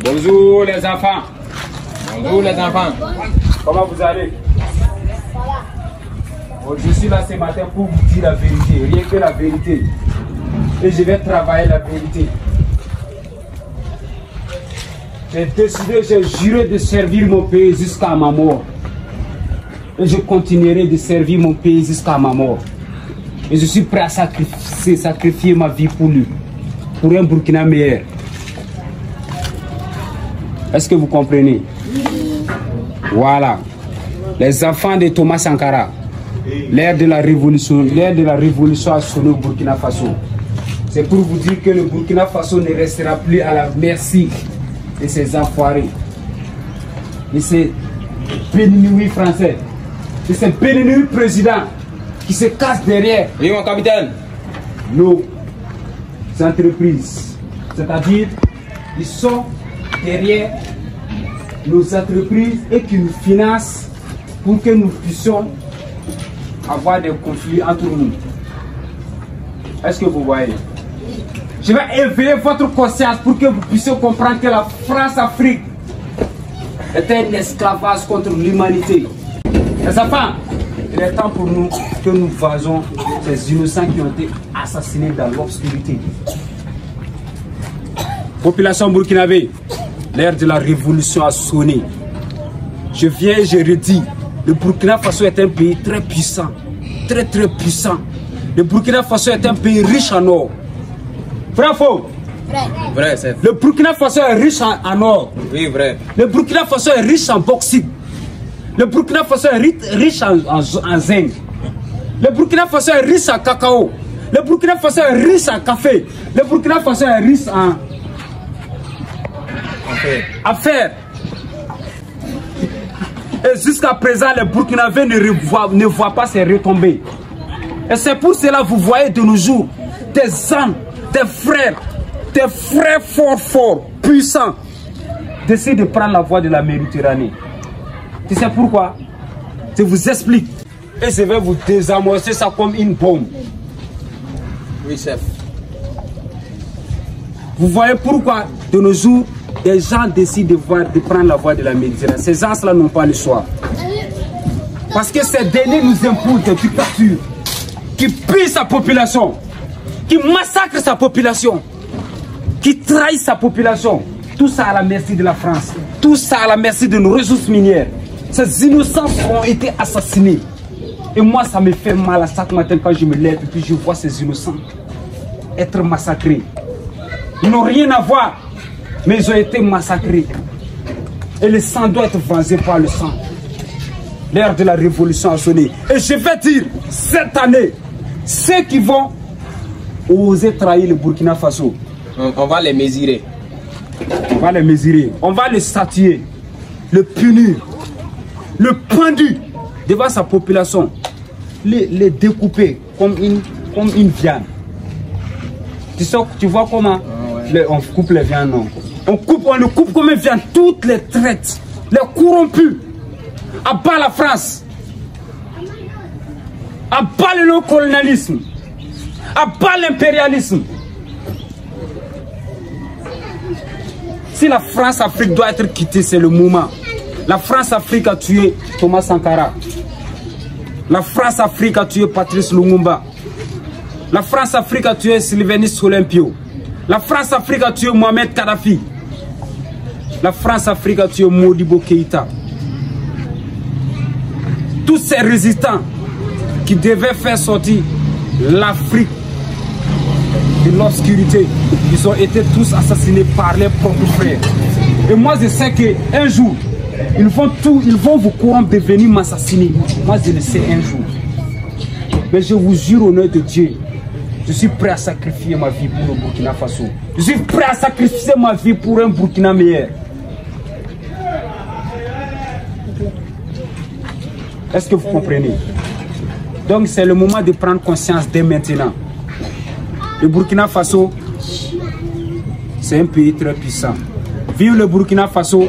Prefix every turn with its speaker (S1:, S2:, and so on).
S1: Bonjour les enfants.
S2: Bonjour les enfants.
S1: Comment vous allez? Bon, je suis là ce matin pour vous dire la vérité, rien que la vérité. Et je vais travailler la vérité. J'ai décidé, j'ai juré de servir mon pays jusqu'à ma mort. Et je continuerai de servir mon pays jusqu'à ma mort. Et je suis prêt à sacrifier ma vie pour lui. Pour un Burkina meilleur. Est-ce que vous comprenez? Voilà. Les enfants de Thomas Sankara. L'ère de la révolution a sonné au Burkina Faso. C'est pour vous dire que le Burkina Faso ne restera plus à la merci de ces enfoirés, de ces béninois français, de ces béninois présidents qui se cassent derrière.
S2: Oui, mon capitaine.
S1: Nos entreprises. C'est-à-dire, ils sont derrière nos entreprises et qui nous financent pour que nous puissions avoir des conflits entre nous. Est-ce que vous voyez? Je vais éveiller votre conscience pour que vous puissiez comprendre que la France-Afrique est un esclavage contre l'humanité. Les enfants, il est temps pour nous que nous vasons ces innocents qui ont été assassinés dans l'obscurité. Population burkinabé, l'ère de la révolution a sonné. Je viens et je redis, le Burkina Faso est un pays très puissant, très puissant. Le Burkina Faso est un pays riche en or. Vrai ou faux?
S2: Vrai, c'est.
S1: Le Burkina Faso est riche en or.
S2: Oui, vrai.
S1: Le Burkina Faso est riche en bauxite. Le Burkina Faso est riche en zinc. Le Burkina Faso est riche en cacao. Le Burkina Faso est riche en café. Le Burkina Faso est riche en affaires. Et jusqu'à présent, les Burkinabés ne voient pas ces retombées. Et c'est pour cela que vous voyez de nos jours des âmes, des frères forts, puissants, décident de prendre la voie de la Méditerranée. Tu sais pourquoi? Je vous explique. Et je vais vous désamorcer ça comme une bombe.
S2: Oui, chef.
S1: Vous voyez pourquoi de nos jours, des gens décident de prendre la voie de la Méditerranée. Ces gens-là n'ont pas le choix. Parce que ces derniers nous imposent des dictatures qui pillent sa population, qui massacrent sa population, qui trahissent sa population. Tout ça à la merci de la France. Tout ça à la merci de nos ressources minières. Ces innocents ont été assassinés. Et moi, ça me fait mal à chaque matin quand je me lève et puis je vois ces innocents être massacrés. Ils n'ont rien à voir, mais ils ont été massacrés. Et le sang doit être vengé par le sang. L'ère de la révolution a sonné. Et je vais dire, cette année, ceux qui vont oser trahir le Burkina Faso,
S2: On va les mesurer.
S1: on va les mesurer, on va les statuer, le punir, le pendu devant sa population, les découper comme une viande. Tu vois comment on coupe les viandes, non? On le coupe comme une viande, toutes les traites, les corrompus, à bas la France, à bas le colonialisme, à bas l'impérialisme. Si la France-Afrique doit être quittée, c'est le moment. La France-Afrique a tué Thomas Sankara. La France-Afrique a tué Patrice Lumumba. La France-Afrique a tué Sylvanus Olympio. La France-Afrique a tué Mohamed Kadhafi. La France-Afrique a tué Modibo Keïta. Tous ces résistants qui devaient faire sortir l'Afrique de l'obscurité, ils ont été tous assassinés par leurs propres frères. Et moi je sais qu'un jour, ils vont vous corrompre de venir m'assassiner. Moi je le sais un jour. Mais je vous jure au nom de Dieu, je suis prêt à sacrifier ma vie pour le Burkina Faso. Je suis prêt à sacrifier ma vie pour un Burkina meilleur. Est-ce que vous comprenez? Donc c'est le moment de prendre conscience dès maintenant. Le Burkina Faso, c'est un pays très puissant. Vive le Burkina Faso!